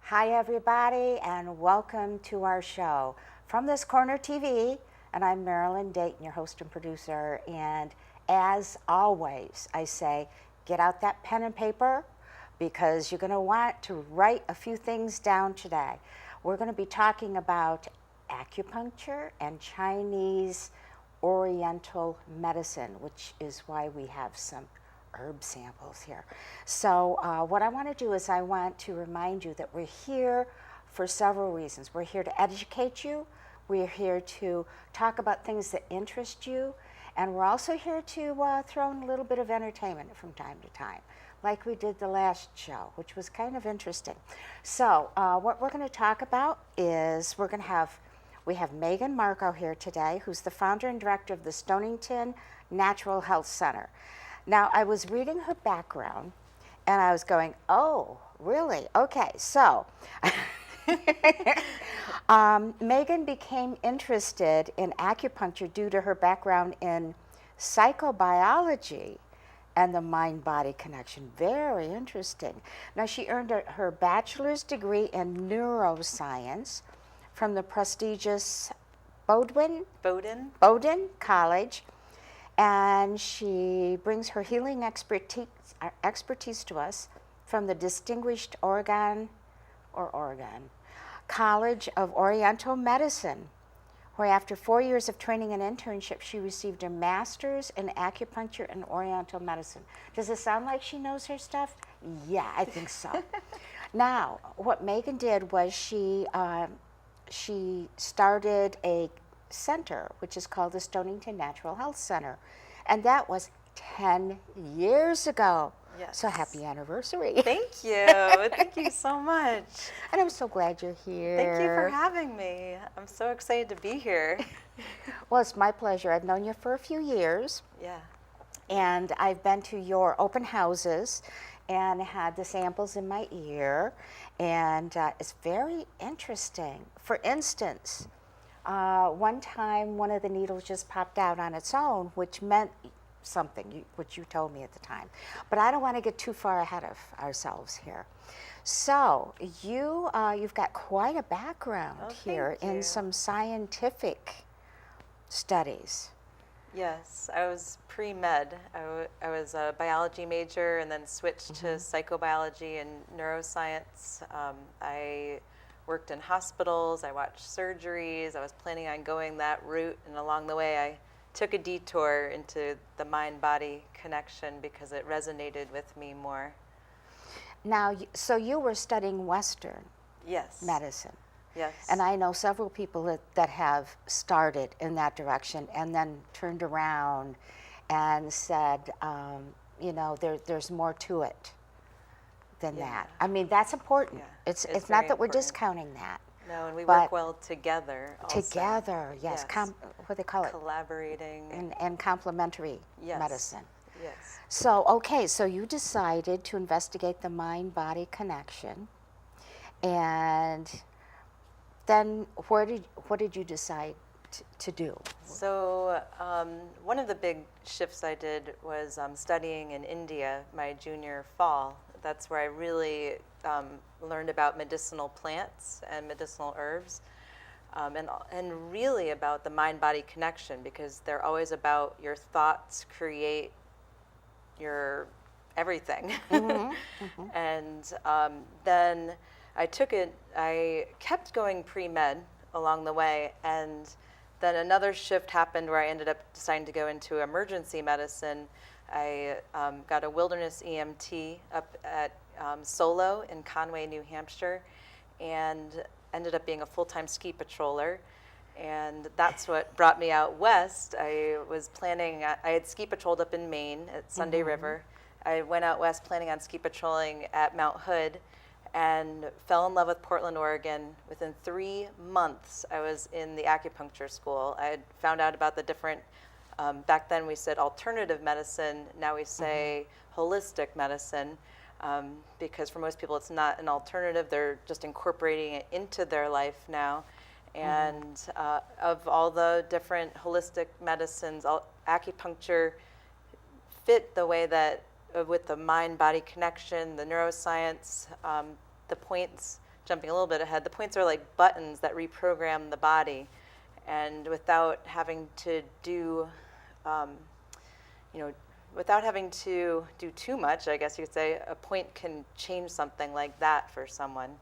Hi, everybody, and welcome to our show from This Corner TV. And I'm Marilyn, Dayton, your host and producer. And as always, I say, get out that pen and paper because you're going to want to write a few things down today. We're going to be talking about acupuncture and Chinese Oriental medicine, which is why we have some herb samples here. So what I want to do is I want to remind you that we're here for several reasons. We're here to educate you. We're here to talk about things that interest you. And we're also here to throw in a little bit of entertainment from time to time, like we did the last show, which was kind of interesting. So what we're going to talk about is we have Megan Marco here today, who's the founder and director of the Stonington Natural Health Center. Now, I was reading her background, and I was going, oh, really? Okay, so Megan became interested in acupuncture due to her background in psychobiology and the mind-body connection. Very interesting. Now, she earned her bachelor's degree in neuroscience from the prestigious Bowdoin College. And she brings her healing expertise to us from the distinguished Oregon College of Oriental Medicine, where after 4 years of training and internship, she received a master's in acupuncture and Oriental medicine. Does it sound like she knows her stuff? Yeah, I think so. Now, what Megan did was she started a center, which is called the Stonington Natural Health Center. And that was 10 years ago. Yes. So happy anniversary. Thank you. Thank you so much. And I'm so glad you're here. Thank you for having me. I'm so excited to be here. Well, it's my pleasure. I've known you for a few years. Yeah. And I've been to your open houses and had the samples in my ear. And it's very interesting. For instance, one time, one of the needles just popped out on its own, which meant something, which you told me at the time. But I don't want to get too far ahead of ourselves here. So you've got quite a background here in some scientific studies. Yes, I was pre-med. I was a biology major and then switched to psychobiology and neuroscience. I worked in hospitals, I watched surgeries, I was planning on going that route, and along the way I took a detour into the mind-body connection because it resonated with me more. Now, so you were studying Western medicine. Yes. And I know several people that have started in that direction and then turned around and said, there's more to it than that. I mean, that's important. Yeah. It's not that we're discounting that. No, and we work well together also. Together, yes. What do they call it? Collaborating. And complementary medicine. Yes. So you decided to investigate the mind-body connection. And then what did you decide to do? So one of the big shifts I did was studying in India my junior fall. That's where I really learned about medicinal plants and medicinal herbs, and really about the mind-body connection, because they're always about your thoughts create your everything. And then I kept going pre-med along the way, and then another shift happened where I ended up deciding to go into emergency medicine. I got a wilderness EMT up at Solo in Conway, New Hampshire, and ended up being a full-time ski patroller. And that's what brought me out west. I had ski patrolled up in Maine at Sunday River. I went out west planning on ski patrolling at Mount Hood and fell in love with Portland, Oregon. Within 3 months, I was in the acupuncture school. I had found out about the different back then we said alternative medicine, now we say holistic medicine, because for most people it's not an alternative, they're just incorporating it into their life now. And of all the different holistic medicines, acupuncture fit the way that with the mind-body connection, the neuroscience, the points jumping a little bit ahead, the points are like buttons that reprogram the body, and without having to do, you know, without having to do too much, I guess you could say, a point can change something like that for someone,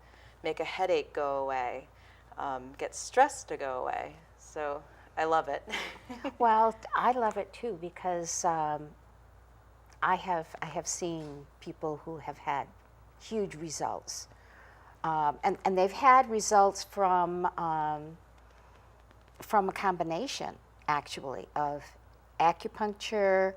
make a headache go away, get stress to go away. So I love it. Well, I love it too because I have seen people who have had huge results, and they've had results from a combination, actually, of acupuncture,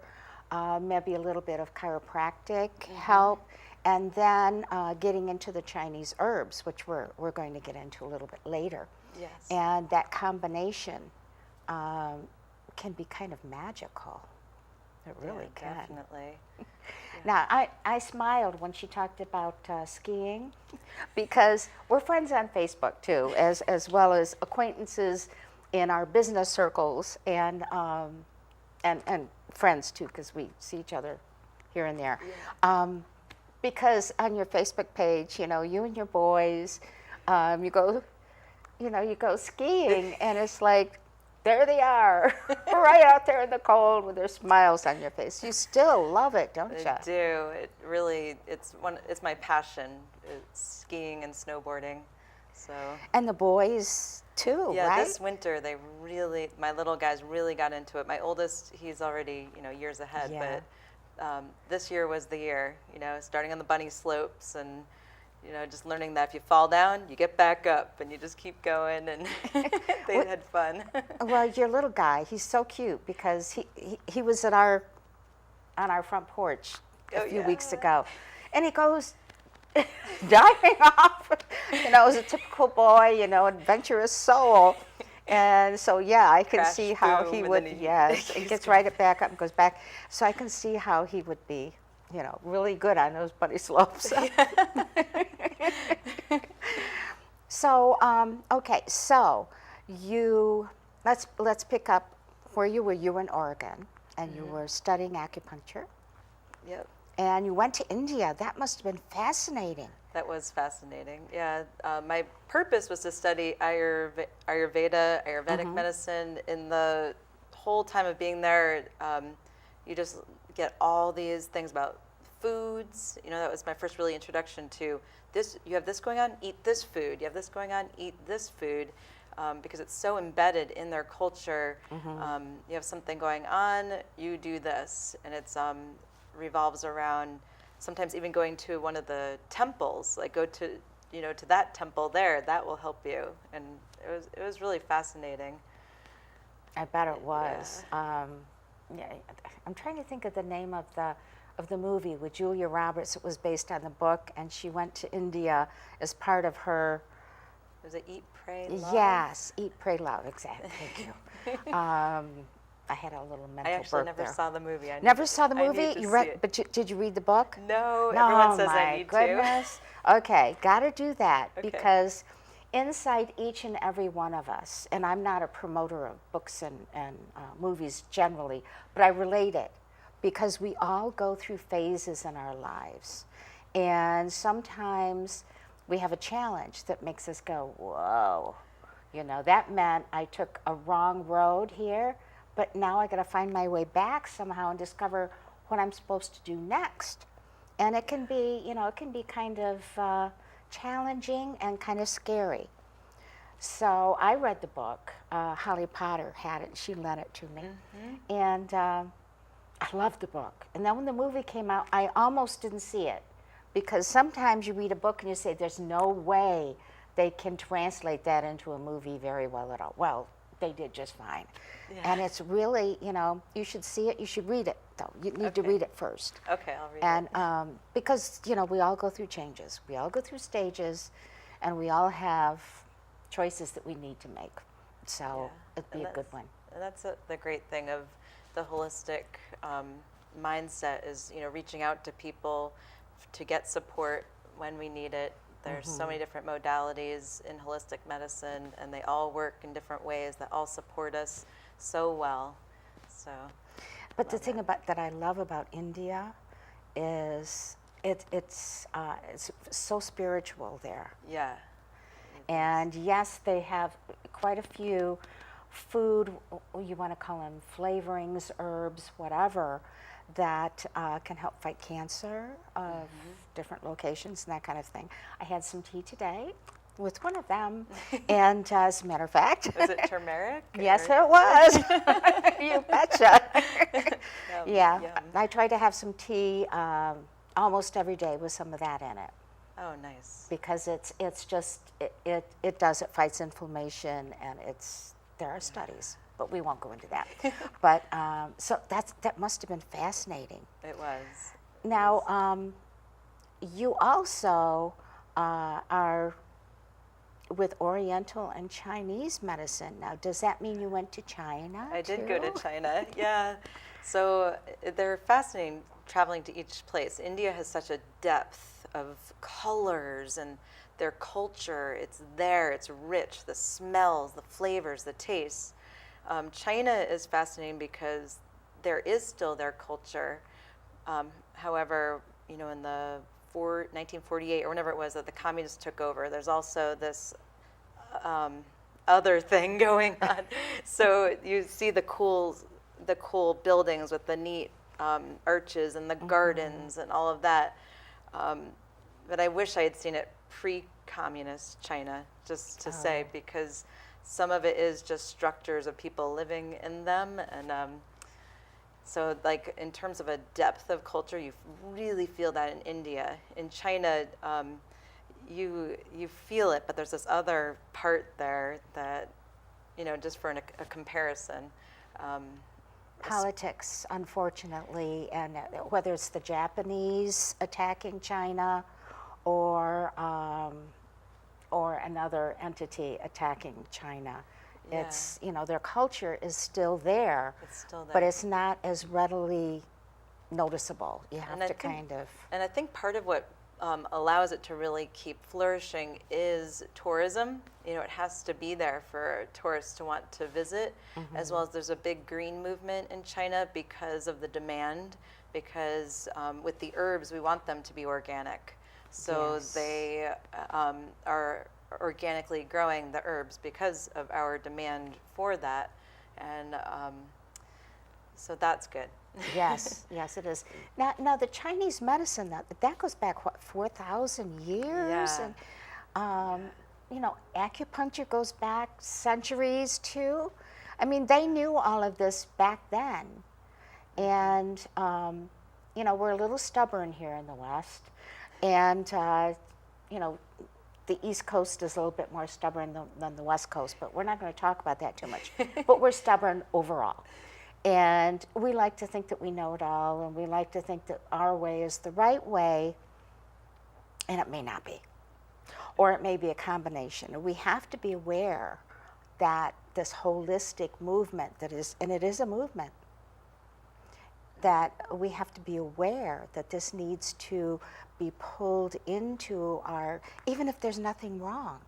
maybe a little bit of chiropractic help, and then getting into the Chinese herbs, which we're going to get into a little bit later. Yes. And that combination can be kind of magical. It really can. Definitely. Now, I smiled when she talked about skiing because we're friends on Facebook too, as well as acquaintances in our business circles and friends too, because we see each other here and there. Yeah. Because on your Facebook page, you know, you and your boys, you go skiing, and it's like, there they are, right out there in the cold with their smiles on your face. You still love it, don't you? I do. It really, it's my passion. It's skiing and snowboarding. So. And the boys too, yeah, right? this winter my little guys really got into it. My oldest, he's already, years ahead, Yeah. but this year was the year, starting on the bunny slopes and, just learning that if you fall down, you get back up and you just keep going, and they had fun. Well, your little guy, he's so cute because he was on our front porch a few weeks ago, and he goes diving off, as a typical boy, adventurous soul. And so, yeah, I can see how he would, yes, and gets right back up and goes back. So I can see how he would be, really good on those bunny slopes. So, okay, so let's pick up where you were. You were in Oregon, and you were studying acupuncture. Yep. And you went to India. That must have been fascinating. That was fascinating. Yeah, my purpose was to study Ayurvedic medicine. In the whole time of being there, you just get all these things about foods. That was my first really introduction to this. You have this going on, eat this food. You have this going on, eat this food, because it's so embedded in their culture. You have something going on, you do this, and it's revolves around sometimes even going to one of the temples, like go to to that temple there, that will help you. And it was really fascinating. I bet it was. Yeah, I'm trying to think of the name of the movie with Julia Roberts. It was based on the book, and she went to India as part of her. Was it Eat, Pray, Love? Yes, Eat, Pray, Love. Exactly. Thank you. I had a little mental I actually burp never there. saw the movie. Never saw the movie? I need to You read, see it. but did you read the book? No, everyone says I need my goodness. Okay, got to do that Okay. because inside each and every one of us, and I'm not a promoter of books and movies generally, but I relate it because we all go through phases in our lives. And sometimes we have a challenge that makes us go, whoa, that meant I took a wrong road here, but now I got to find my way back somehow and discover what I'm supposed to do next. And it can be, it can be kind of challenging and kind of scary. So I read the book. Holly Potter had it. She lent it to me. And I loved the book. And then when the movie came out, I almost didn't see it. Because sometimes you read a book and you say, there's no way they can translate that into a movie very well at all. Well, they did just fine. Yeah. And it's really, you should see it, you should read it, though. You need to read it first. Okay, I'll read it. And because, we all go through changes. We all go through stages, and we all have choices that we need to make. So it'd be a good one. And that's the great thing of the holistic mindset is, reaching out to people to get support when we need it. There's so many different modalities in holistic medicine, and they all work in different ways that all support us so well. So, but the thing that I love about India is it's so spiritual there. Yeah. And yes, they have quite a few food, you want to call them flavorings, herbs, whatever, that can help fight cancer of different locations and that kind of thing. I had some tea today with one of them, and as a matter of fact. Was it turmeric? Yes, it was. You betcha. Yeah, yum. I try to have some tea almost every day with some of that in it. Oh, nice. Because it's just, it does, it fights inflammation, and there are studies, but we won't go into that. But, so that must have been fascinating. It was. Now, you also are with Oriental and Chinese medicine. Now, does that mean you went to China I did too? go to China, yeah. So they're fascinating traveling to each place. India has such a depth of colors and their culture. It's there, it's rich, the smells, the flavors, the tastes. China is fascinating because there is still their culture. However, you know, in the 1948 or whenever it was that the communists took over, there's also this other thing going on. So you see the cool buildings with the neat arches and the gardens and all of that. But I wish I had seen it pre-communist China, just to say, because some of it is just structures of people living in them. And so like in terms of a depth of culture, you really feel that in India. In China, you feel it, but there's this other part there that, you know, just for a comparison. Politics, unfortunately, and whether it's the Japanese attacking China or another entity attacking China. Yeah. It's, you know, their culture is still there, It's still there. but it's not as readily noticeable. You have And I to think- kind of. And I think part of what allows it to really keep flourishing is tourism. You know, it has to be there for tourists to want to visit, as well as there's a big green movement in China because of the demand, because with the herbs, we want them to be organic. So Yes. they are organically growing the herbs because of our demand for that. And so that's good. Yes, yes, it is. Now the Chinese medicine, that goes back, what, 4,000 years? Yeah. And, you know, acupuncture goes back centuries too. I mean, they knew all of this back then. And, you know, we're a little stubborn here in the West. And, you know, the East Coast is a little bit more stubborn than the West Coast, but we're not going to talk about that too much. But we're stubborn overall. And we like to think that we know it all, and we like to think that our way is the right way, and it may not be. Or it may be a combination. We have to be aware that this holistic movement that is, and it is a movement, that we have to be aware that this needs to be pulled into our, even if there's nothing wrong.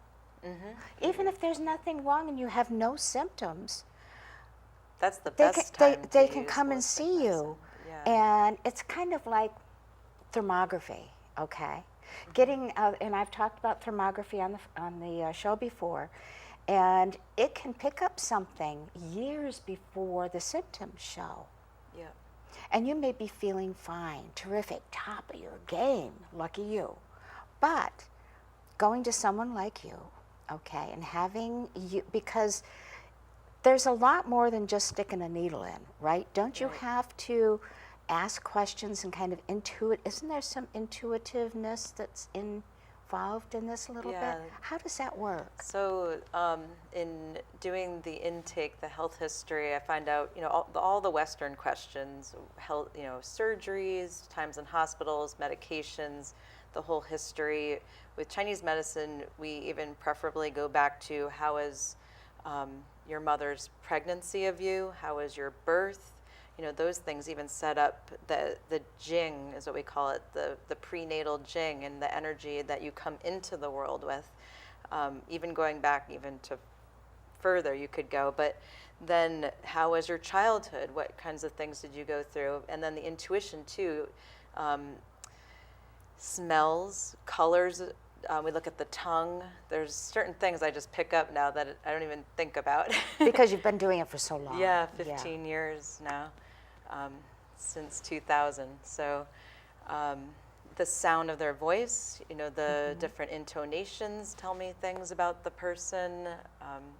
Even if there's nothing wrong and you have no symptoms, That's the they best can, time they to can use come and holistic see you. medicine. Yeah. And it's kind of like thermography, okay? Getting, and I've talked about thermography on the show before, and it can pick up something years before the symptoms show. Yeah. And you may be feeling fine, terrific, top of your game, lucky you. But going to someone like you, okay, and having you, because there's a lot more than just sticking a needle in, right? Don't you have to ask questions and kind of isn't there some intuitiveness that's involved in this a little Yeah. bit? How does that work? So in doing the intake, the health history, I find out, you know, all the Western questions, health, you know, surgeries, times in hospitals, medications, the whole history. With Chinese medicine, we even preferably go back to how is your mother's pregnancy of you, how was your birth, you know, those things even set up the jing is what we call it, the prenatal jing and the energy that you come into the world with. Even going back even to further you could go, but then how was your childhood? What kinds of things did you go through? And then the intuition too, smells, colors We look at the tongue. There's certain things I just pick up now that I don't even think about. Because you've been doing it for so long. Yeah, 15 years now, since 2000. So the sound of their voice, the different intonations tell me things about the person.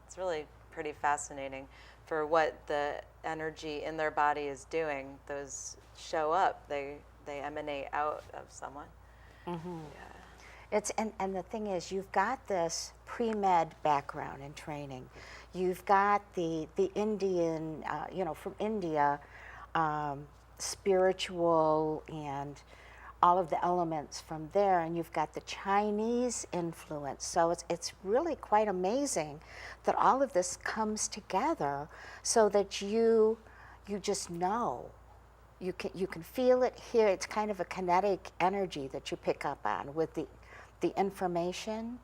It's really pretty fascinating for what the energy in their body is doing. Those show up, they emanate out of someone. Yeah. And the thing is, you've got this pre-med background and training. You've got the Indian, from India, spiritual and all of the elements from there, and you've got the Chinese influence. So it's really quite amazing that all of this comes together so that you just know. You can feel it here. It's kind of a kinetic energy that you pick up on with the information,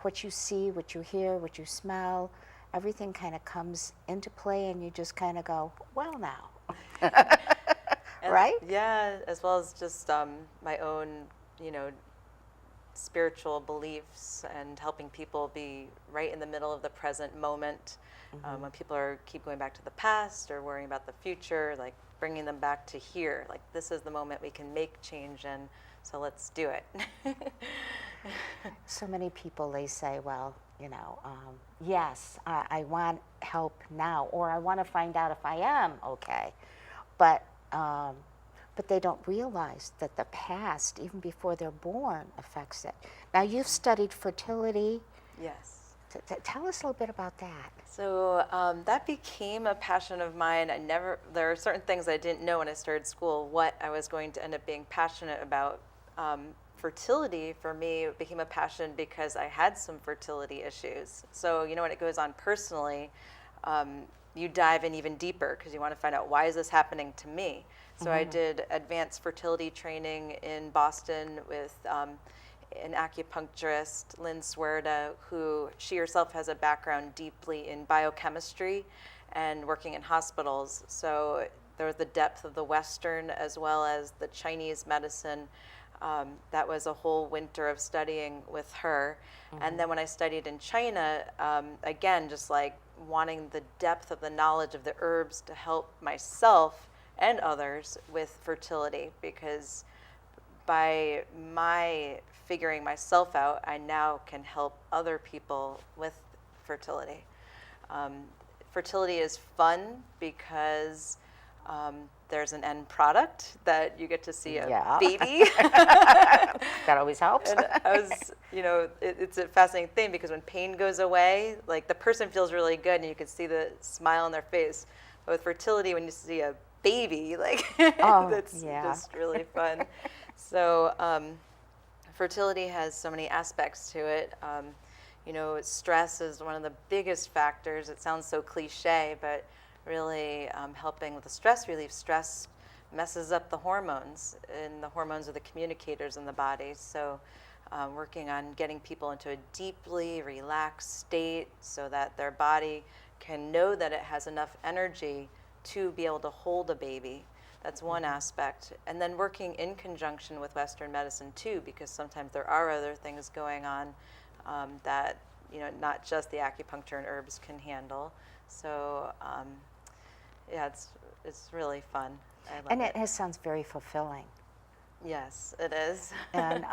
what you see, what you hear, what you smell. Everything kind of comes into play, and you just kind of go, well, now. Right? Yeah, as well as just my own, spiritual beliefs and helping people be right in the middle of the present moment. When people keep going back to the past or worrying about the future, like bringing them back to here. Like, this is the moment we can make change in, so let's do it. So many people, they say, well, yes, I want help now, or I want to find out if I am okay. But they don't realize that the past, even before they're born, affects it. Now, you've studied fertility. Yes. Tell us a little bit about that. So that became a passion of mine. There are certain things I didn't know when I started school, what I was going to end up being passionate about. Fertility, for me, became a passion because I had some fertility issues. So, when it goes on personally, you dive in even deeper because you want to find out, why is this happening to me? So I did advanced fertility training in Boston with an acupuncturist, Lynn Swerda, who she herself has a background deeply in biochemistry and working in hospitals. So there was the depth of the Western as well as the Chinese medicine. That was a whole winter of studying with her. And then when I studied in China, again, just like wanting the depth of the knowledge of the herbs to help myself and others with fertility, because by my figuring myself out, I now can help other people with fertility. Fertility is fun because there's an end product that you get to see a baby. That always helps. And I was, it's a fascinating thing because when pain goes away, like the person feels really good and you can see the smile on their face. But with fertility, when you see a baby, like that's just really fun. So fertility has so many aspects to it. Stress is one of the biggest factors. It sounds so cliche, but really helping with the stress relief. Stress messes up the hormones, and the hormones are the communicators in the body. So working on getting people into a deeply relaxed state so that their body can know that it has enough energy to be able to hold a baby. That's one aspect. And then working in conjunction with Western medicine too, because sometimes there are other things going on that, not just the acupuncture and herbs can handle. So it's really fun. I love it. It sounds very fulfilling. Yes, it is. And,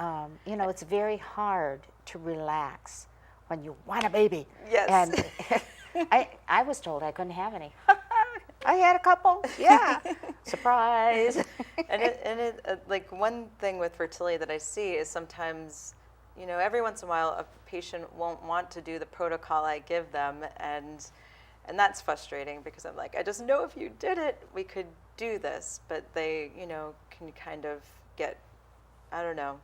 it's very hard to relax when you want a baby. Yes. And I was told I couldn't have any. I had a couple. Yeah. Surprise. And it like one thing with fertility that I see is sometimes, every once in a while a patient won't want to do the protocol I give them, and that's frustrating because I'm like, I just know if you did it, we could do this. But they, can kind of get, I don't know,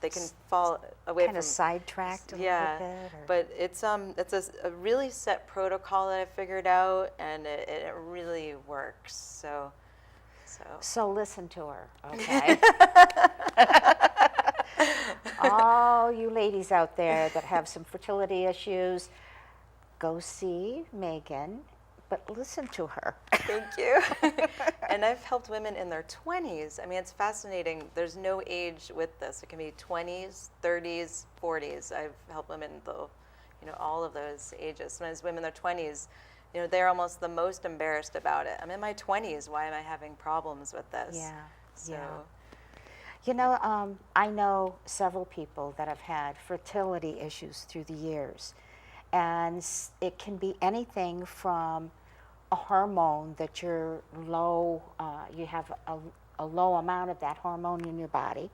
they can fall away kind of sidetracked a little bit. But it's a really set protocol that I figured out, and it really works. So listen to her, okay? All you ladies out there that have some fertility issues, go see Megan, but listen to her. Thank you. And I've helped women in their 20s. I mean, it's fascinating. There's no age with this. It can be 20s, 30s, 40s. I've helped women though, all of those ages. Sometimes women in their 20s, they're almost the most embarrassed about it. I'm in my 20s. Why am I having problems with this? Yeah. So. Yeah. I know several people that have had fertility issues through the years. And it can be anything from a hormone that you're low, you have a low amount of that hormone in your body,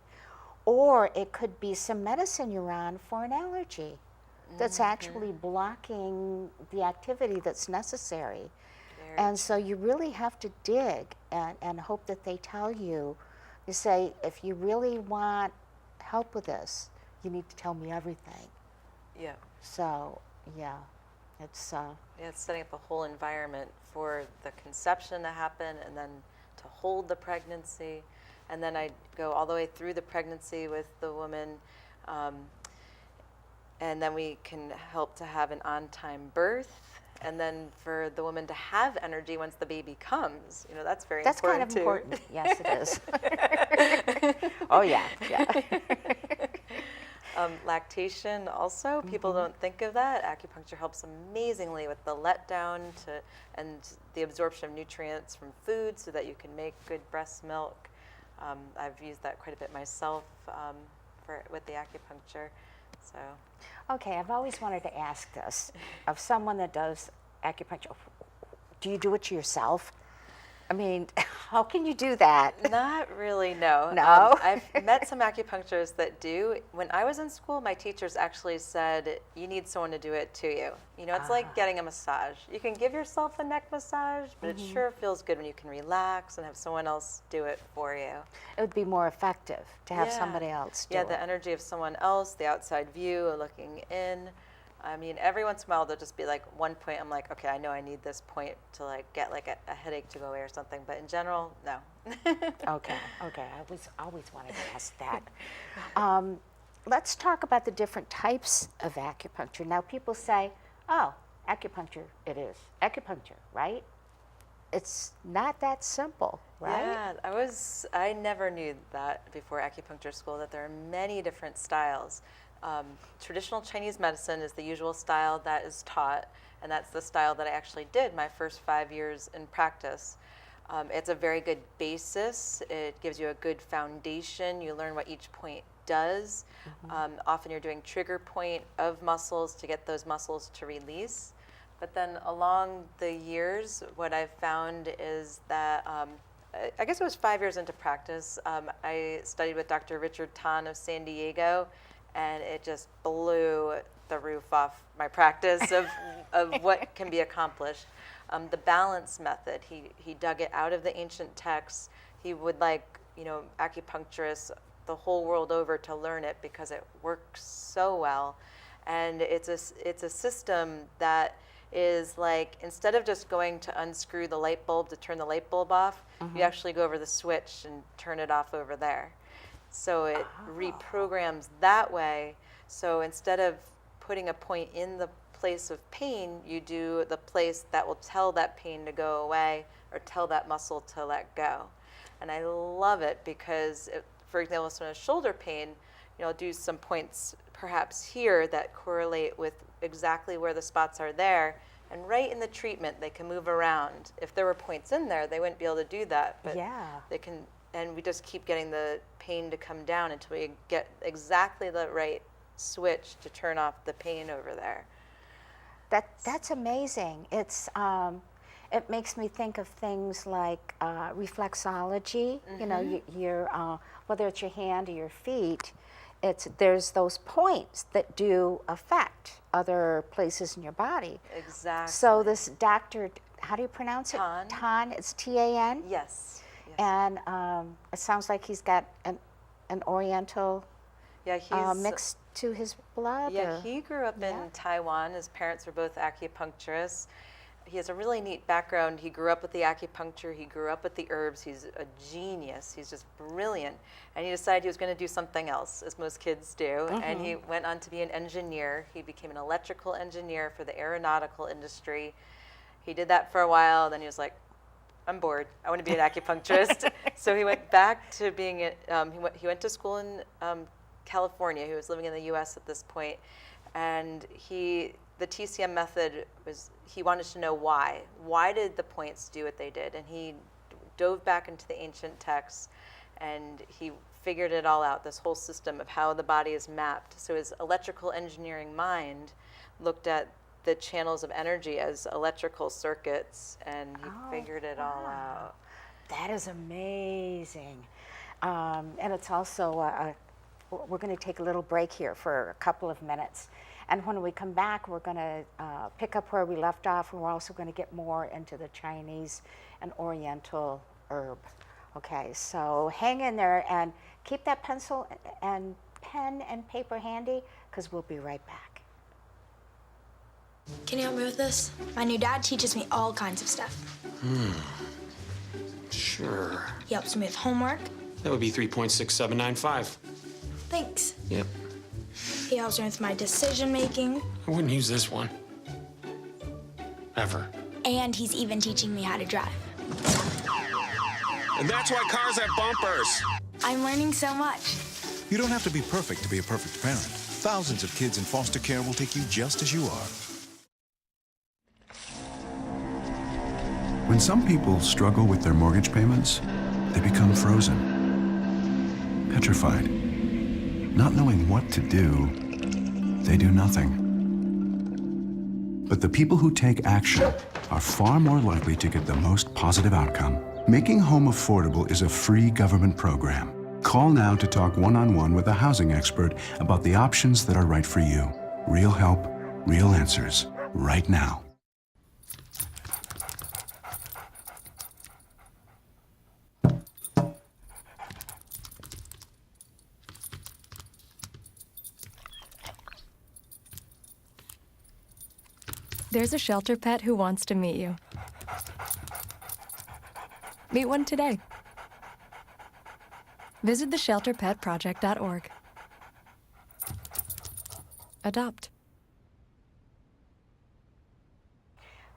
or it could be some medicine you're on for an allergy that's actually blocking the activity that's necessary. And so you really have to dig and hope that they tell you, you say, if you really want help with this, you need to tell me everything. Yeah. So, yeah, it's... it's setting up a whole environment for the conception to happen and then to hold the pregnancy. And then I go all the way through the pregnancy with the woman. And then we can help to have an on-time birth. And then for the woman to have energy once the baby comes, that's very important too. That's kind of important. Yes, it is. Oh, yeah. Lactation also, people don't think of that. Acupuncture helps amazingly with the letdown and the absorption of nutrients from food so that you can make good breast milk. I've used that quite a bit myself with the acupuncture. So. Okay, I've always wanted to ask this of someone that does acupuncture. Do you do it yourself? I mean, how can you do that? Not really, no. No? I've met some acupuncturists that do. When I was in school, my teachers actually said, you need someone to do it to you. It's like getting a massage. You can give yourself a neck massage, but it sure feels good when you can relax and have someone else do it for you. It would be more effective to have somebody else do it. Yeah, the energy of someone else, the outside view, looking in. I mean, every once in a while there'll just be like one point I'm like, okay, I know I need this point to like get like a headache to go away or something, but in general, no. Okay, I was always wanted to ask that. Let's talk about the different types of acupuncture. Now people say, oh, acupuncture it is. Acupuncture, right? It's not that simple, right? Yeah, I never knew that before acupuncture school, that there are many different styles. Traditional Chinese medicine is the usual style that is taught, and that's the style that I actually did my first 5 years in practice. It's a very good basis. It gives you a good foundation. You learn what each point does. Often you're doing trigger point of muscles to get those muscles to release. But then along the years, what I've found is that, I guess it was 5 years into practice, I studied with Dr. Richard Tan of San Diego, and it just blew the roof off my practice of what can be accomplished. The balance method, he dug it out of the ancient texts. He would like, acupuncturists the whole world over to learn it because it works so well. And it's a system that is like, instead of just going to unscrew the light bulb to turn the light bulb off, you actually go over the switch and turn it off over there. So it reprograms that way. So instead of putting a point in the place of pain, you do the place that will tell that pain to go away or tell that muscle to let go. And I love it because, for example, if someone has shoulder pain, I'll do some points perhaps here that correlate with exactly where the spots are there. And right in the treatment, they can move around. If there were points in there, they wouldn't be able to do that. But they can. And we just keep getting the pain to come down until we get exactly the right switch to turn off the pain over there. That's amazing. It makes me think of things like reflexology. Your whether it's your hand or your feet, there's those points that do affect other places in your body. Exactly. So this doctor, how do you pronounce it? Tan. Tan. It's Tan. Yes. And it sounds like he's got an Oriental mix to his blood. Yeah, he grew up in Taiwan. His parents were both acupuncturists. He has a really neat background. He grew up with the acupuncture. He grew up with the herbs. He's a genius. He's just brilliant. And he decided he was going to do something else, as most kids do. And he went on to be an engineer. He became an electrical engineer for the aeronautical industry. He did that for a while, then he was like, I'm bored. I want to be an acupuncturist. So he went back to being, he went to school in California. He was living in the U.S. at this point. And the TCM method was, he wanted to know why. Why did the points do what they did? And he dove back into the ancient texts, and he figured it all out, this whole system of how the body is mapped. So his electrical engineering mind looked at the channels of energy as electrical circuits, and he figured it all out. That is amazing. And it's also, we're going to take a little break here for a couple of minutes. And when we come back, we're going to pick up where we left off, and we're also going to get more into the Chinese and Oriental herb. Okay, so hang in there and keep that pencil and pen and paper handy, because we'll be right back. Can you help me with this? My new dad teaches me all kinds of stuff. Sure. He helps me with homework. That would be 3.6795. Thanks. Yep. He helps me with my decision making. I wouldn't use this one. Ever. And he's even teaching me how to drive. And that's why cars have bumpers. I'm learning so much. You don't have to be perfect to be a perfect parent. Thousands of kids in foster care will take you just as you are. When some people struggle with their mortgage payments, they become frozen, petrified. Not knowing what to do, they do nothing. But the people who take action are far more likely to get the most positive outcome. Making home affordable is a free government program. Call now to talk one-on-one with a housing expert about the options that are right for you. Real help, real answers, right now. There's a shelter pet who wants to meet you. Meet one today. Visit theshelterpetproject.org. Adopt.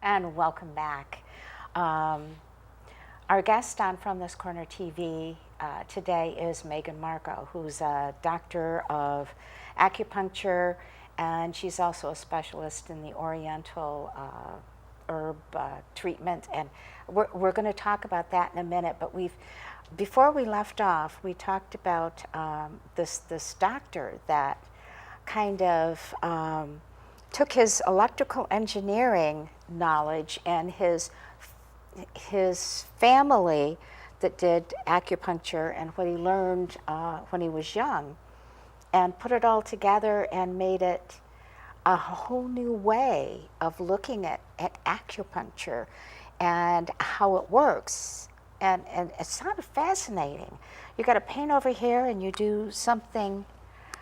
And welcome back. Our guest on From This Corner TV today is Megan Marco, who's a doctor of acupuncture, and she's also a specialist in the Oriental herb treatment, and we're going to talk about that in a minute. But before we left off, we talked about this doctor that kind of took his electrical engineering knowledge and his family that did acupuncture and what he learned when he was young, and put it all together and made it a whole new way of looking at acupuncture and how it works. And it sounded fascinating. You got a pain over here and you do something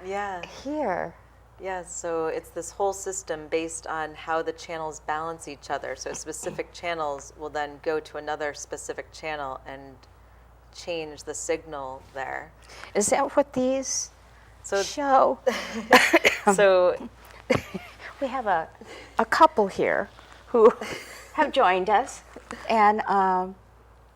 here. Yeah, so it's this whole system based on how the channels balance each other. So specific channels will then go to another specific channel and change the signal there. Is that what these show? So we have a couple here who have joined us, and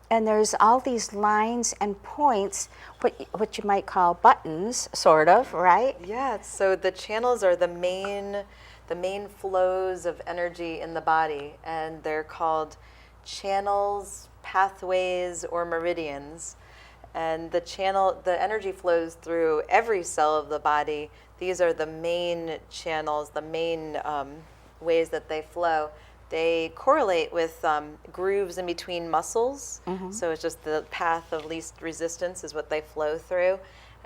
there's all these lines and points, what you might call buttons, sort of, right? yeah, so the channels are the main flows of energy in the body, and they're called channels, pathways, or meridians. And the energy flows through every cell of the body. These are the main channels, the main ways that they flow. They correlate with grooves in between muscles. Mm-hmm. So it's just the path of least resistance is what they flow through.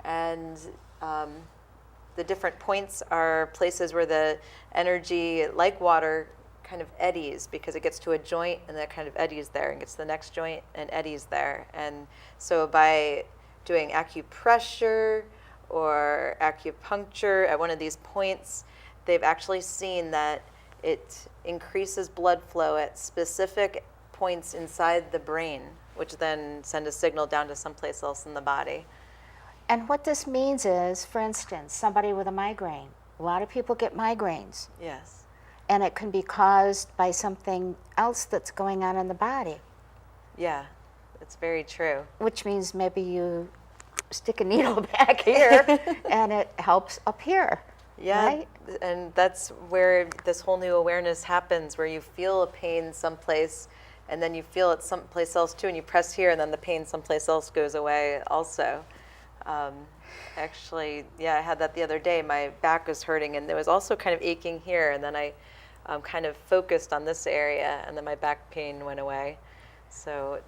And the different points are places where the energy, like water, kind of eddies, because it gets to a joint and then it kind of eddies there and gets to the next joint and eddies there. And so by doing acupressure or acupuncture at one of these points, they've actually seen that it increases blood flow at specific points inside the brain, which then send a signal down to someplace else in the body. And what this means is, for instance, somebody with a migraine. A lot of people get migraines. Yes. and it can be caused by something else that's going on in the body, Yeah, it's very true. which means maybe you stick a needle back here and it helps up here. Yeah, Right? and that's where this whole new awareness happens, where you feel a pain someplace, and then you feel it someplace else too, and you press here, and then the pain someplace else goes away also. Actually, yeah, I had that the other day. My back was hurting, and it was also kind of aching here, and then I kind of focused on this area, and then my back pain went away. So,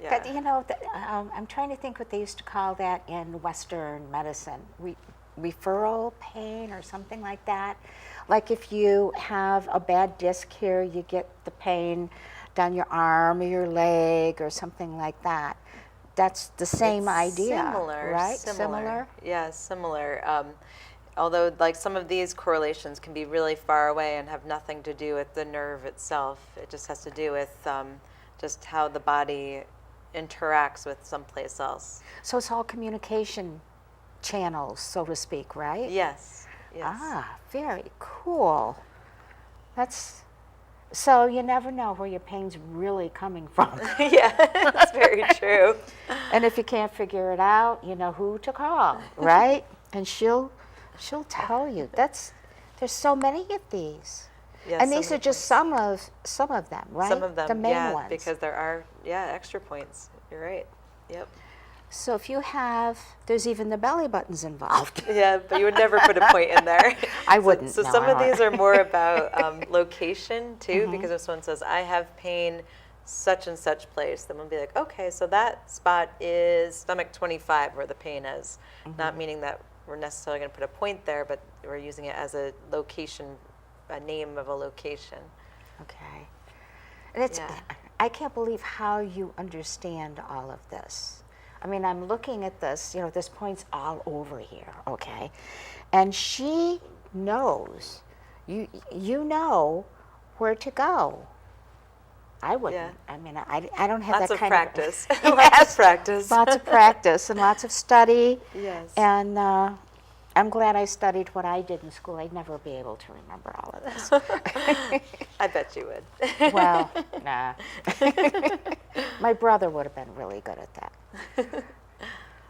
yeah. But you know, I'm trying to think what they used to call that in Western medicine. Referral pain or something like that. Like if you have a bad disc here, you get the pain down your arm or your leg or something like that. That's the same idea, Similar, right? Similar. Yeah, similar. Although, like, some of these correlations can be really far away and have nothing to do with the nerve itself. It just has to do with just how the body interacts with someplace else. So it's all communication channels, so to speak, right? Yes. Yes. Ah, very cool. So you never know where your pain's really coming from. Yeah, that's very true. And if you can't figure it out, you know who to call, right? And she'll tell you. There's so many of these. Yeah, And so these are many just points. some of them, right? Some of them, the main yeah, ones. because there are, extra points. You're right. Yep. So if you have, there's even the belly buttons involved. Yeah, but you would never put a point in there. I wouldn't. So no, some I of these won't. are more about location too, Mm-hmm. because if someone says, I have pain such and such place, then we'll be like, okay, so that spot is stomach 25 where the pain is. Not meaning that we're necessarily going to put a point there, but we're using it as a location, a name of a location. Okay. And it's, Yeah. I can't believe how you understand all of this. I mean, I'm looking at this, you know, this point's all over here, okay? And she knows, you know where to go. I wouldn't. Yeah. I mean, I don't have Lots that of kind practice. of... Lots of practice. Lots of practice and lots of study. Yes. And I'm glad I studied what I did in school. I'd never be able to remember all of this. I bet you would. Well, nah. My brother would have been really good at that.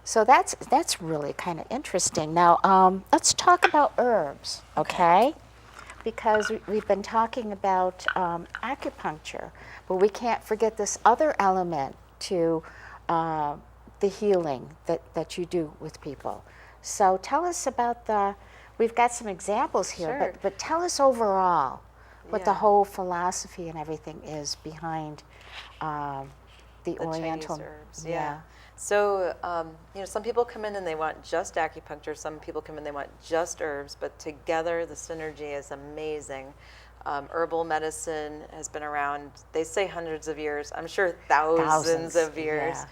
So that's really kind of interesting. Now, let's talk about herbs, okay? Because we've been talking about acupuncture, but we can't forget this other element to the healing that you do with people. So tell us about we've got some examples here, Sure. but tell us overall what the Yeah. whole philosophy and everything is behind the The Oriental. Chinese herbs, yeah. So, some people come in and they want just acupuncture. Some people come in and they want just herbs, but together the synergy is amazing. Herbal medicine has been around, they say hundreds of years. I'm sure thousands of years. yeah.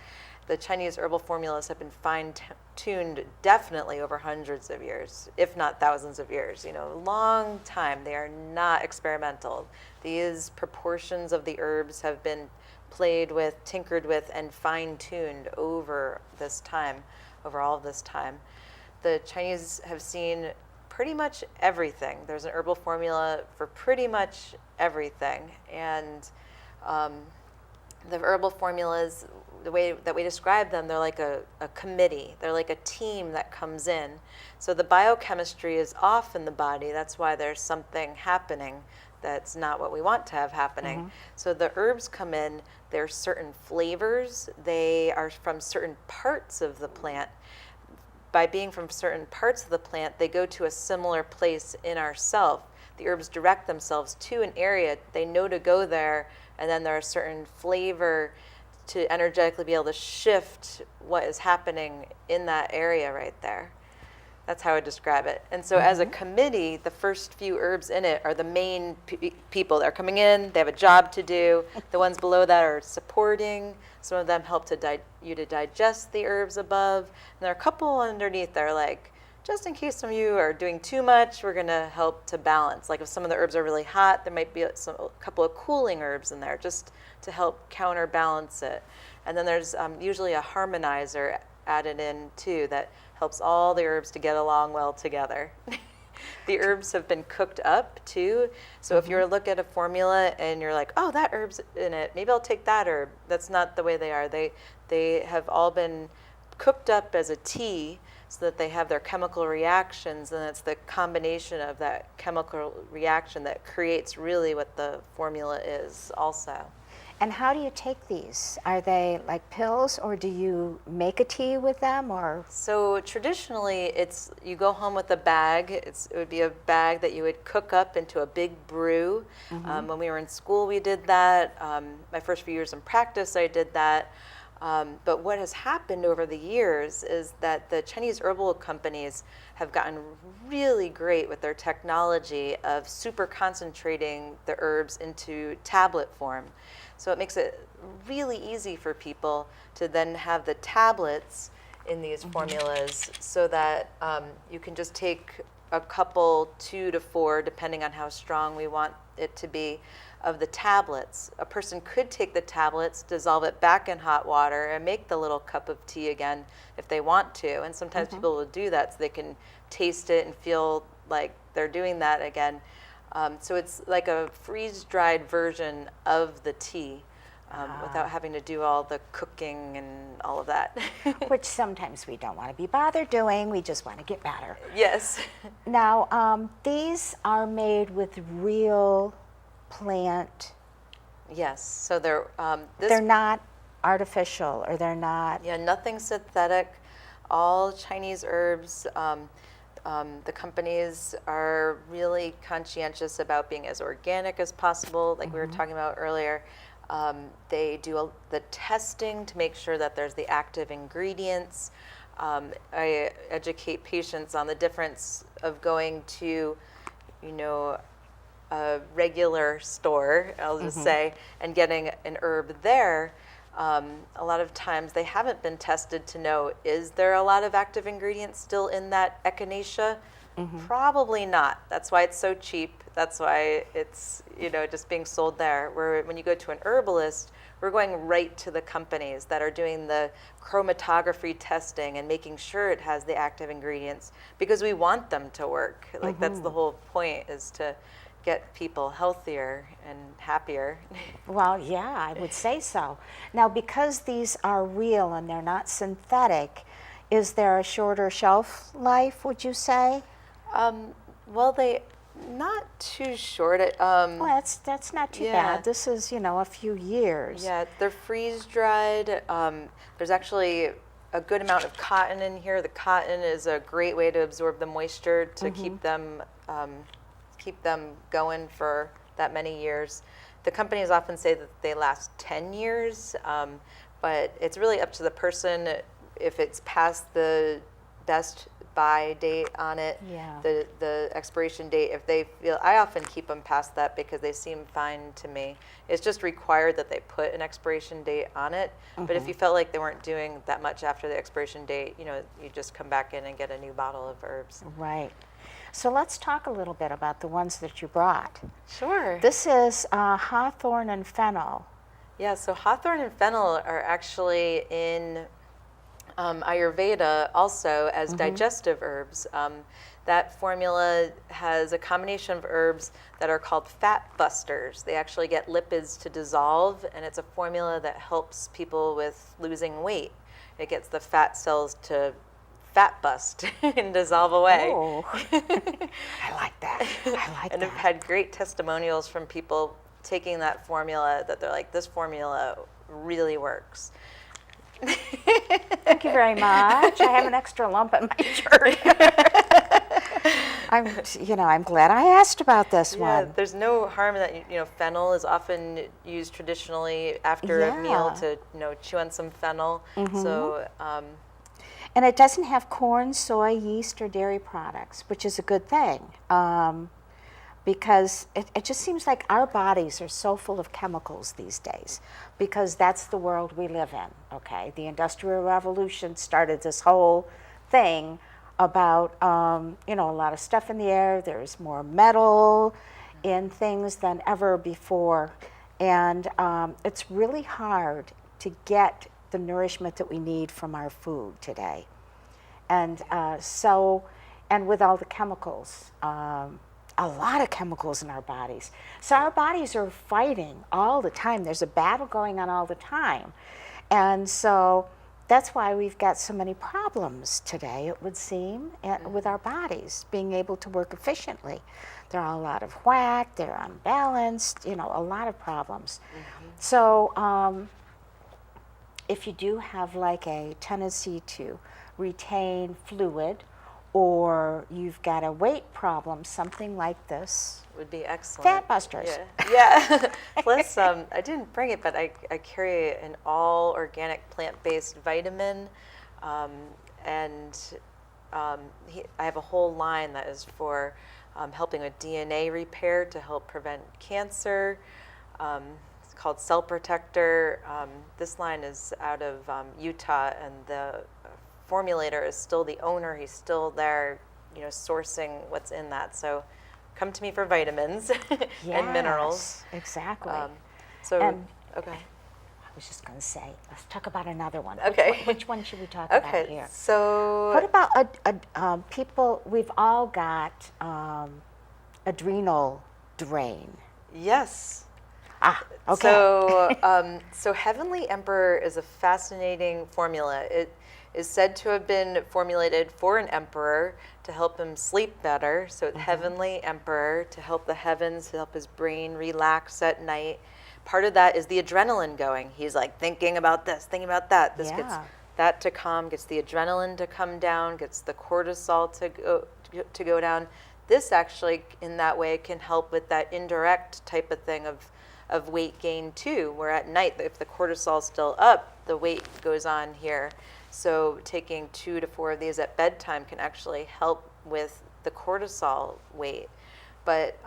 The Chinese herbal formulas have been fine-tuned definitely over hundreds of years, if not thousands of years. A long time. They are not experimental. These proportions of the herbs have been played with, tinkered with, and fine-tuned over all of this time. The Chinese have seen pretty much everything. There's an herbal formula for pretty much everything. And the herbal formulas, the way that we describe them, they're like a committee. They're like a team that comes in. So the biochemistry is off in the body. That's why there's something happening that's not what we want to have happening. Mm-hmm. So the herbs come in, there's certain flavors. They are from certain parts of the plant. By being from certain parts of the plant, they go to a similar place in ourself. The herbs direct themselves to an area. They know to go there, and then there's a certain flavor to energetically be able to shift what is happening in that area right there. That's how I describe it. And so as a committee, the first few herbs in it are the main people that are coming in. They have a job to do. The ones below that are supporting. Some of them help to you to digest the herbs above. And there are a couple underneath that are like, just in case some of you are doing too much, we're going to help to balance. Like if some of the herbs are really hot, there might be a couple of cooling herbs in there just to help counterbalance it. And then there's usually a harmonizer added in too that helps all the herbs to get along well together. the herbs have been cooked up too. So if you look at a formula and you're like, oh, that herb's in it, maybe I'll take that herb. That's not the way they are. They have all been cooked up as a tea so that they have their chemical reactions, and it's the combination of that chemical reaction that creates really what the formula is also. And how do you take these? Are they like pills, or do you make a tea with them, or? So traditionally, it's you go home with a bag. It would be a bag that you would cook up into a big brew. When we were in school, we did that. My first few years in practice, I did that. But what has happened over the years is that the Chinese herbal companies have gotten really great with their technology of super concentrating the herbs into tablet form. So it makes it really easy for people to then have the tablets in these formulas so that you can just take a couple, 2 to 4, depending on how strong we want it to be, of the tablets. A person could take the tablets, dissolve it back in hot water, and make the little cup of tea again if they want to. And sometimes people will do that so they can taste it and feel like they're doing that again. So it's like a freeze-dried version of the tea without having to do all the cooking and all of that. Which sometimes we don't want to be bothered doing. We just want to get better. Yes. Now, these are made with real plant. Yes. So they're They're not artificial, or they're not. Yeah, nothing synthetic. All Chinese herbs. The companies are really conscientious about being as organic as possible, like we were talking about earlier. They do the testing to make sure that there's the active ingredients. I educate patients on the difference of going to, a regular store, I'll just say, and getting an herb there. A lot of times they haven't been tested to know, is there a lot of active ingredients still in that echinacea? Probably not. That's why it's so cheap. That's why it's, just being sold there. Where when you go to an herbalist, we're going right to the companies that are doing the chromatography testing and making sure it has the active ingredients, because we want them to work. Like that's the whole point, is to get people healthier and happier. Well, yeah, I would say so. Now, because these are real and they're not synthetic, is there a shorter shelf life, would you say? Well, they not too short. Well, that's not too yeah. bad. This is, a few years. Yeah, they're freeze dried. There's actually a good amount of cotton in here. The cotton is a great way to absorb the moisture to keep them going for that many years. The companies often say that they last 10 years, but it's really up to the person if it's past the best buy date on it, Yeah. the expiration date. If they feel, I often keep them past that because they seem fine to me. It's just required that they put an expiration date on it. But if you felt like they weren't doing that much after the expiration date, you just come back in and get a new bottle of herbs. Right. So let's talk a little bit about the ones that you brought. Sure. This is hawthorn and fennel. Yeah, so hawthorn and fennel are actually in Ayurveda also as digestive herbs. That formula has a combination of herbs that are called fat busters. They actually get lipids to dissolve, and it's a formula that helps people with losing weight. It gets the fat cells to fat bust and dissolve away. Oh, I like that. And I've had great testimonials from people taking that formula that they're like, this formula really works. Thank you very much. I have an extra lump in my shirt. I'm glad I asked about this one. There's no harm in that. Fennel is often used traditionally after a meal to, chew on some fennel. So, and it doesn't have corn, soy, yeast, or dairy products, which is a good thing. Because it just seems like our bodies are so full of chemicals these days, because that's the world we live in, okay? The Industrial Revolution started this whole thing about, a lot of stuff in the air. There's more metal in things than ever before. And it's really hard to get the nourishment that we need from our food today. And so and with all the chemicals, a lot of chemicals in our bodies. So our bodies are fighting all the time. There's a battle going on all the time. And so that's why we've got so many problems today, it would seem, with our bodies being able to work efficiently. They're all out of whack, they're unbalanced, a lot of problems. So if you do have like a tendency to retain fluid, or you've got a weight problem, something like this would be excellent. Fat busters. Yeah. Plus, I didn't bring it, but I carry an all organic plant-based vitamin, and I have a whole line that is for helping with DNA repair to help prevent cancer. It's called Cell Protector. This line is out of Utah, and the formulator is still the owner. He's still there, sourcing what's in that. So come to me for vitamins and minerals. Exactly. Okay. I was just going to say, let's talk about another one. Okay. Which one should we talk about here? So What about people? We've all got adrenal drain. yes. Okay. So Heavenly Emperor is a fascinating formula. It is said to have been formulated for an emperor to help him sleep better. So Heavenly Emperor, to help the heavens, to help his brain relax at night. Part of that is the adrenaline going. He's like thinking about this, thinking about that. This gets that to calm, gets the adrenaline to come down, gets the cortisol to go down. This actually, in that way, can help with that indirect type of thing of weight gain too, where at night, if the cortisol's still up, the weight goes on here. So taking 2 to 4 of these at bedtime can actually help with the cortisol weight. But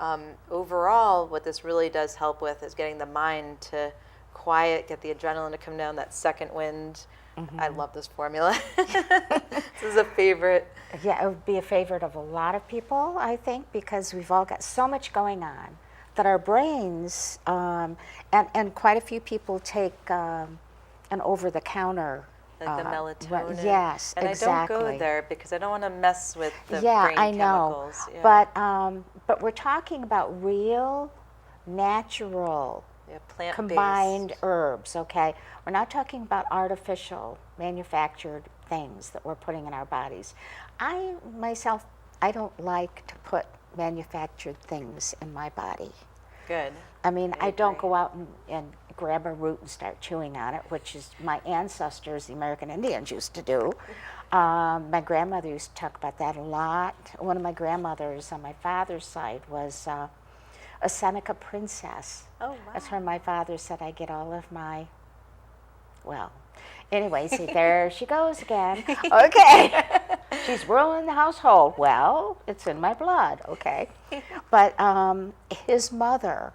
overall, what this really does help with is getting the mind to quiet, get the adrenaline to come down, that second wind. I love this formula. This is a favorite. Yeah, it would be a favorite of a lot of people, I think, because we've all got so much going on that our brains, and quite a few people take an over-the-counter. Like the melatonin. Yes, and exactly. I don't go there because I don't want to mess with the Yeah, brain I know. chemicals. Yeah. But we're talking about real, natural, Plant-based. combined herbs, okay? We're not talking about artificial, manufactured things that we're putting in our bodies. I don't like to put manufactured things in my body. Good. I mean, I don't go out and grab a root and start chewing on it, which is my ancestors, the American Indians, used to do. My grandmother used to talk about that a lot. One of my grandmothers on my father's side was a Seneca princess. Oh, wow. That's where my father said I get all of my, well, anyway, see, there she goes again. Okay. She's ruling the household. Well, it's in my blood, okay. But his mother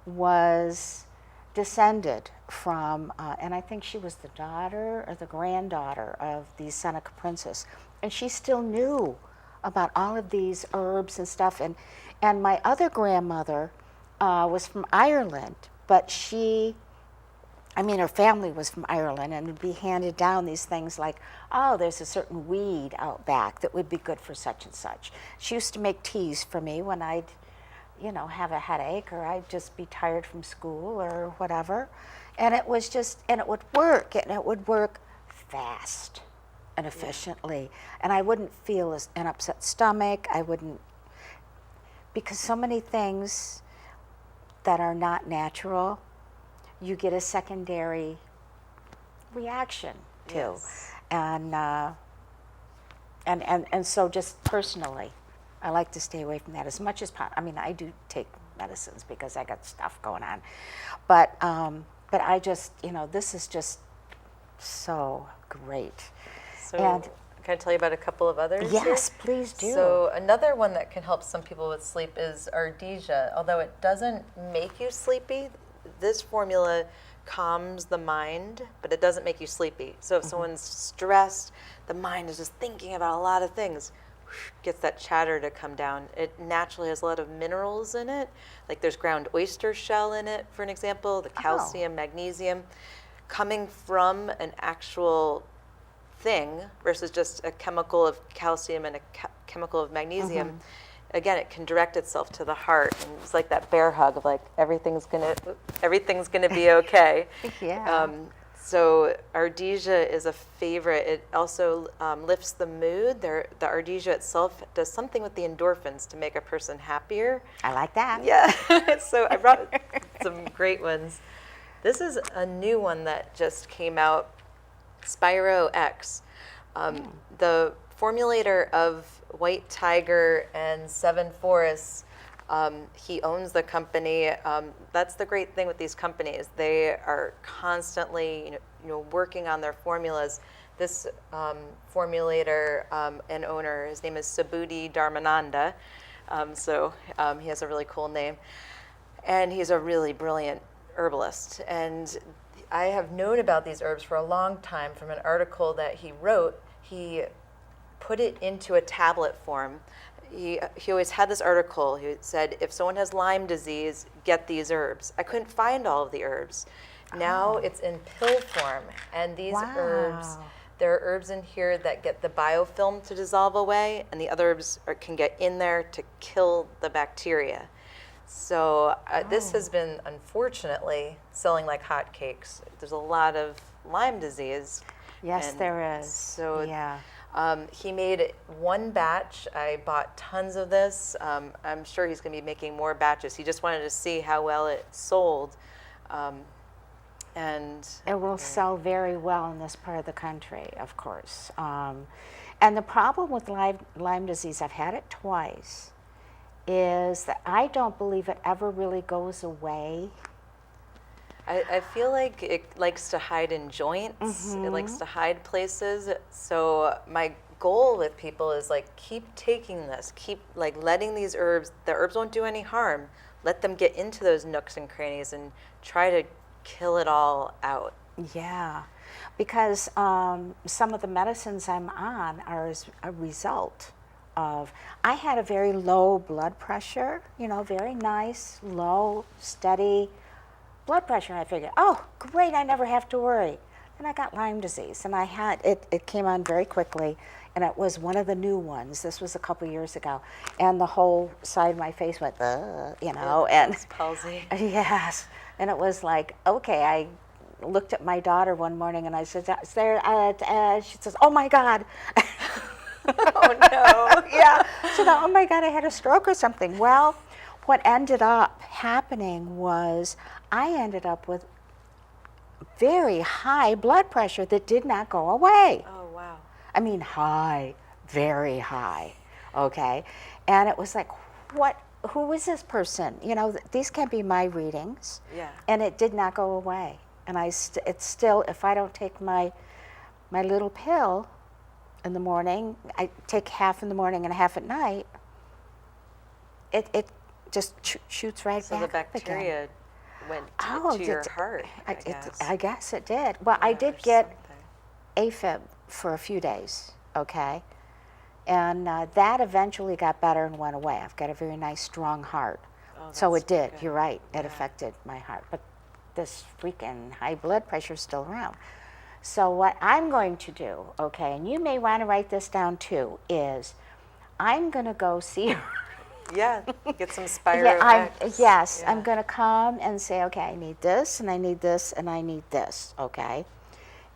was descended from, and I think she was the daughter or the granddaughter of the Seneca princess. And she still knew about all of these herbs and stuff. And my other grandmother was from Ireland, but her family was from Ireland, and would be handed down these things like, oh, there's a certain weed out back that would be good for such and such. She used to make teas for me when I'd, have a headache, or I'd just be tired from school or whatever. And it was just, and it would work, and it would work fast and efficiently. And I wouldn't feel an upset stomach. I wouldn't, because so many things that are not natural, you get a secondary reaction to. Yes. And so just personally, I like to stay away from that as much as possible. I mean, I do take medicines because I got stuff going on. But I just, this is just so great. So And can I tell you about a couple of others? yes, here? please do. So another one that can help some people with sleep is Ardisia. Although it doesn't make you sleepy, this formula calms the mind, but it doesn't make you sleepy. So if someone's stressed, the mind is just thinking about a lot of things, gets that chatter to come down. It naturally has a lot of minerals in it. Like there's ground oyster shell in it, for an example, the calcium, magnesium, coming from an actual thing versus just a chemical of calcium and a chemical of magnesium, again, it can direct itself to the heart. And it's like that bear hug of like, everything's gonna be okay. Yeah. So Ardisia is a favorite. It also lifts the mood. The Ardisia itself does something with the endorphins to make a person happier. I like that. Yeah. So I brought some great ones. This is a new one that just came out, Spiro X. The formulator of White Tiger and Seven Forests, he owns the company. That's the great thing with these companies. They are constantly, working on their formulas. This formulator and owner, his name is Subhuti Dharmananda. He has a really cool name. And he's a really brilliant herbalist. And I have known about these herbs for a long time from an article that he wrote. He put it into a tablet form. He always had this article. He said, if someone has Lyme disease, get these herbs. I couldn't find all of the herbs. Now it's in pill form. And these herbs, there are herbs in here that get the biofilm to dissolve away, and the other herbs can get in there to kill the bacteria. So this has been, unfortunately, selling like hotcakes. There's a lot of Lyme disease. Yes, there is. So yeah. He made one batch. I bought tons of this. I'm sure he's going to be making more batches. He just wanted to see how well it sold. And it will sell very well in this part of the country, of course. And the problem with Lyme disease, I've had it twice, is that I don't believe it ever really goes away. I feel like it likes to hide in joints. It likes to hide places. So my goal with people is like, keep taking this, keep like letting these herbs, the herbs won't do any harm. Let them get into those nooks and crannies and try to kill it all out. Yeah, because some of the medicines I'm on are as a result of, I had a very low blood pressure, very nice, low, steady blood pressure. I figured, oh, great, I never have to worry. Then I got Lyme disease, and I had, it came on very quickly, and it was one of the new ones. This was a couple years ago, and the whole side of my face went, and It's palsy. yes, and it was like, okay, I looked at my daughter one morning, and I said, she says, oh my God. Oh no. Yeah, she thought, oh my God, I had a stroke or something. Well, what ended up happening was I ended up with very high blood pressure that did not go away. Oh wow. I mean, high, very high, okay? And it was like, who is this person? These can't be my readings. Yeah. And it did not go away. And it's still, if I don't take my little pill in the morning, I take half in the morning and half at night, it just shoots right So back the up again. bacteria went to your heart, I guess. I guess it did. Well, I did or get something. AFib for a few days, okay? And that eventually got better and went away. I've got a very nice, strong heart. Oh, So that's it did, good. you're right, it Yeah. affected my heart. But this freaking high blood pressure is still around. So what I'm going to do, okay, and you may want to write this down too, is I'm going to go see her. Yeah, get some Spiro X. Yes, Yeah. I'm going to come and say, okay, I need this, and I need this, and I need this, okay?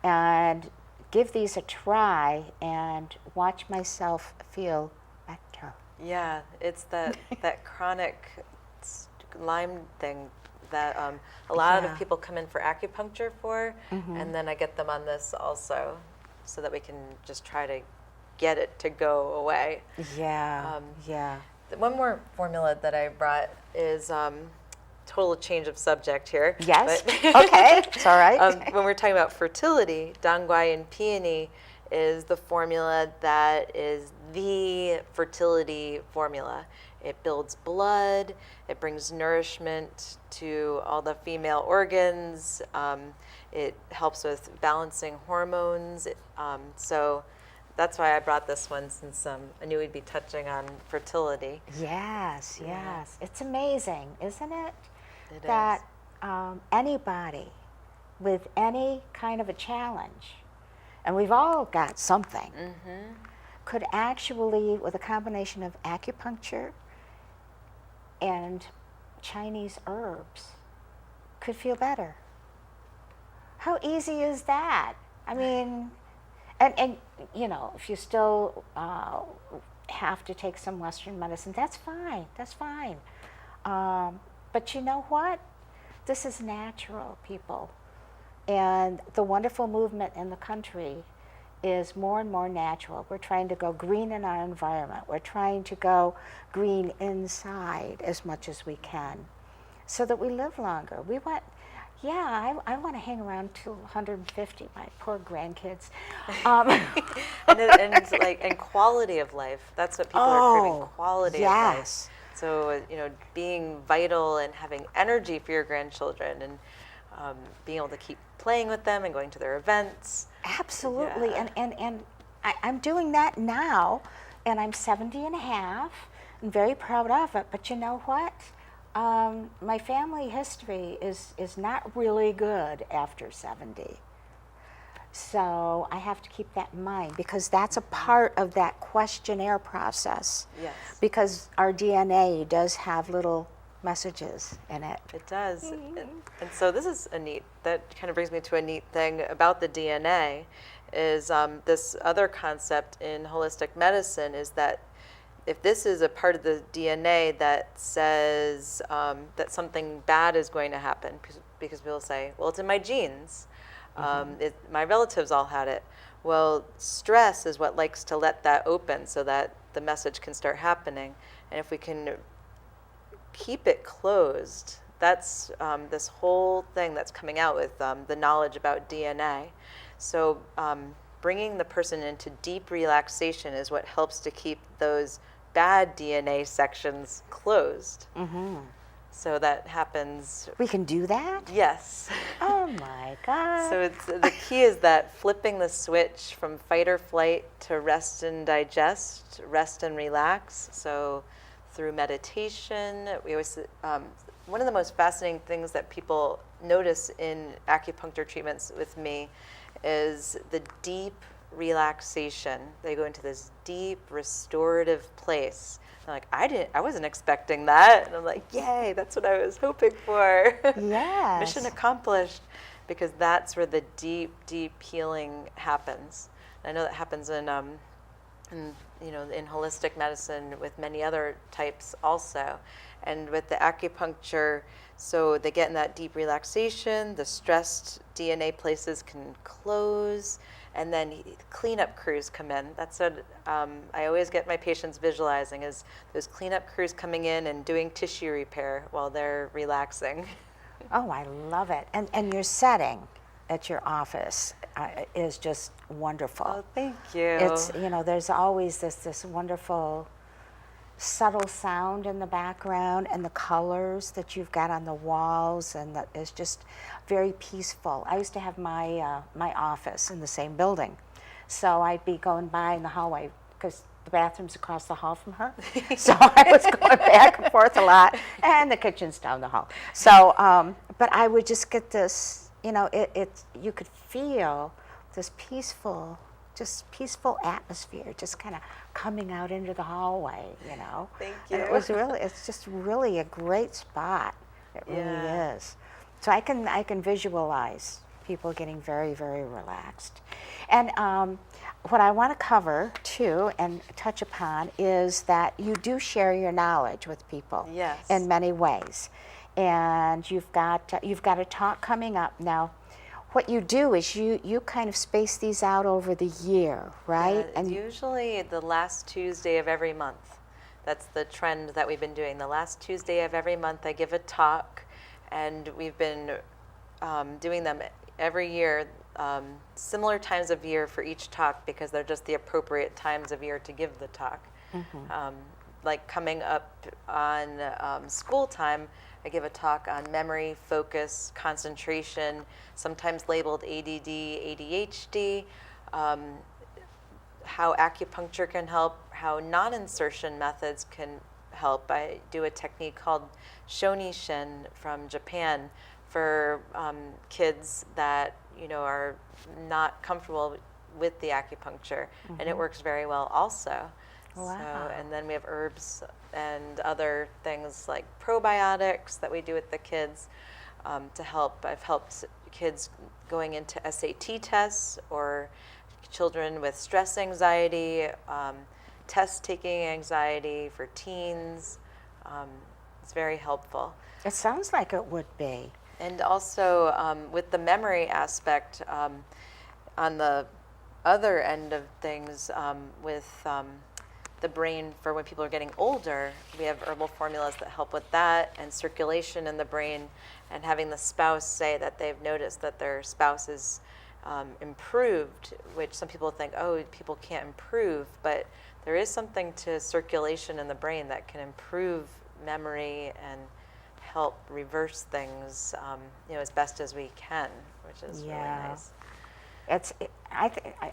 And give these a try and watch myself feel better. Yeah, it's that chronic Lyme thing that a lot Yeah. of people come in for acupuncture for, and then I get them on this also, so that we can just try to get it to go away. Yeah, yeah. One more formula that I brought is total change of subject here. Yes, but- okay, it's all right. when we're talking about fertility, Dongguai and Peony is the formula that is the fertility formula. It builds blood, it brings nourishment to all the female organs, it helps with balancing hormones. So that's why I brought this one, since I knew we'd be touching on fertility. Yes, yes. It's amazing, isn't it? It that is. Anybody with any kind of a challenge and we've all got something, could actually, with a combination of acupuncture and Chinese herbs, could feel better. How easy is that? I mean, and you know, if you still have to take some Western medicine, that's fine, that's fine. But you know what? This is natural, people. And the wonderful movement in the country is more and more natural. We're trying to go green in our environment. We're trying to go green inside as much as we can so that we live longer. We want, yeah, I want to hang around to 150, my poor grandkids. And it's like, and quality of life. That's what people are craving, quality of life. Yes. So, you know, being vital and having energy for your grandchildren and being able to keep playing with them and going to their events. Absolutely. Yeah. And I'm doing that now, and I'm 70 and a half, and very proud of it. But you know what? My family history is not really good after 70. So I have to keep that in mind, because that's a part of that questionnaire process. Yes. Because our DNA does have little messages in it. It does. And so this is that kind of brings me to a neat thing about the DNA is this other concept in holistic medicine is that if this is a part of the DNA that says that something bad is going to happen, because people say, well, it's in my genes. My relatives all had it. Well, stress is what likes to let that open so that the message can start happening. And if we can keep it closed, that's this whole thing that's coming out with the knowledge about DNA. So bringing the person into deep relaxation is what helps to keep those bad DNA sections closed. So that happens. We can do that? Yes. Oh my God. So the key is that flipping the switch from fight or flight to rest and digest, rest and relax. So through meditation, we always one of the most fascinating things that people notice in acupuncture treatments with me is the deep relaxation. They go into this deep restorative place. They're like, I wasn't expecting that. And I'm like, yay, that's what I was hoping for. Yes. Mission accomplished, because that's where the deep, deep healing happens. And I know that happens in holistic medicine with many other types also. And with the acupuncture, so they get in that deep relaxation, the stressed DNA places can close, and then cleanup crews come in. That's what I always get my patients visualizing, is those cleanup crews coming in and doing tissue repair while they're relaxing. Oh, I love it. And your setting at your office is just wonderful. Oh, thank you. It's, there's always this wonderful subtle sound in the background, and the colors that you've got on the walls, and that is just very peaceful. I used to have my office in the same building, so I'd be going by in the hallway because the bathroom's across the hall from her. So I was going back and forth a lot, and the kitchen's down the hall. So, but I would just get this, you could feel this peaceful atmosphere just kind of coming out into the hallway, Thank you. And it's just really a great spot. It really is. So I can visualize people getting very, very relaxed. And what I want to cover too and touch upon is that you do share your knowledge with people. Yes. In many ways. And you've got a talk coming up now. What you do is you kind of space these out over the year, right? And usually the last Tuesday of every month. That's the trend that we've been doing. The last Tuesday of every month, I give a talk, and we've been doing them every year, similar times of year for each talk, because they're just the appropriate times of year to give the talk. Like coming up on school time, I give a talk on memory, focus, concentration, sometimes labeled ADD, ADHD, how acupuncture can help, how non-insertion methods can help. I do a technique called Shonishin from Japan for kids that are not comfortable with the acupuncture, and it works very well also. Wow. So, and then we have herbs and other things like probiotics that we do with the kids to help. I've helped kids going into SAT tests or children with stress anxiety, test-taking anxiety for teens. It's very helpful. It sounds like it would be. And also with the memory aspect, on the other end of things, with the brain for when people are getting older, we have herbal formulas that help with that and circulation in the brain, and having the spouse say that they've noticed that their spouse is improved, which some people think, oh, people can't improve, but there is something to circulation in the brain that can improve memory and help reverse things, as best as we can, which is really nice.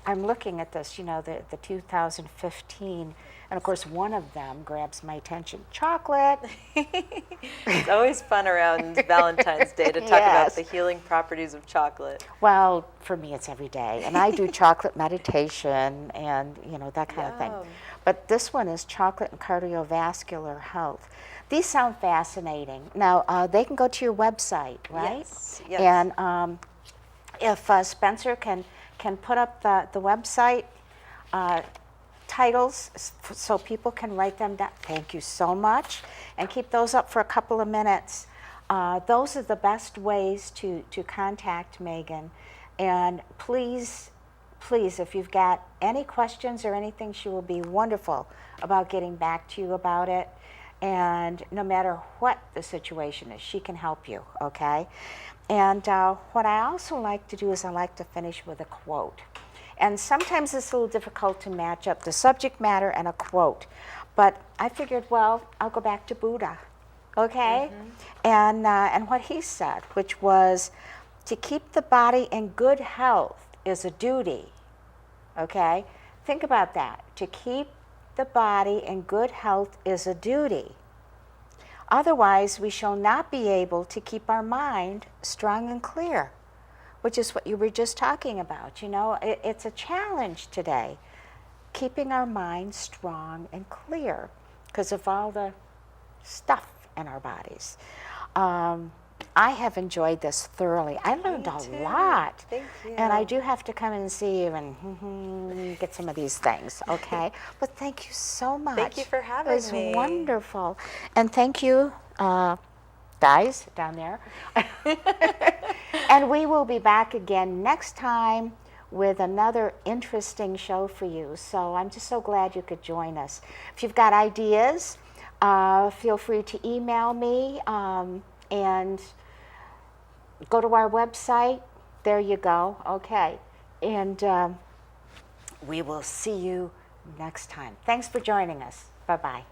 I'm looking at this, the 2015, and of course one of them grabs my attention, chocolate. It's always fun around Valentine's Day to talk about the healing properties of chocolate. Well, for me it's every day, and I do chocolate meditation and that kind of thing. But this one is chocolate and cardiovascular health. These sound fascinating. Now, they can go to your website, right? Yes. And if Spencer can put up the website titles so people can write them down. Thank you so much. And keep those up for a couple of minutes. Those are the best ways to contact Megan. And please, if you've got any questions or anything, she will be wonderful about getting back to you about it. And no matter what the situation is, she can help you, okay? And what I also like to do is I like to finish with a quote. And sometimes it's a little difficult to match up the subject matter and a quote. But I figured, well, I'll go back to Buddha, okay? And what he said, which was, to keep the body in good health is a duty, okay? Think about that. To keep the body in good health is a duty. Otherwise, we shall not be able to keep our mind strong and clear, which is what you were just talking about. It's a challenge today, keeping our mind strong and clear because of all the stuff in our bodies. I have enjoyed this thoroughly. I learned a lot. Thank you. And I do have to come and see you and get some of these things, okay? But thank you so much. Thank you for having me. It was wonderful. And thank you, guys down there. And we will be back again next time with another interesting show for you. So I'm just so glad you could join us. If you've got ideas, feel free to email me and go to our website. There you go. Okay. And we will see you next time. Thanks for joining us. Bye-bye.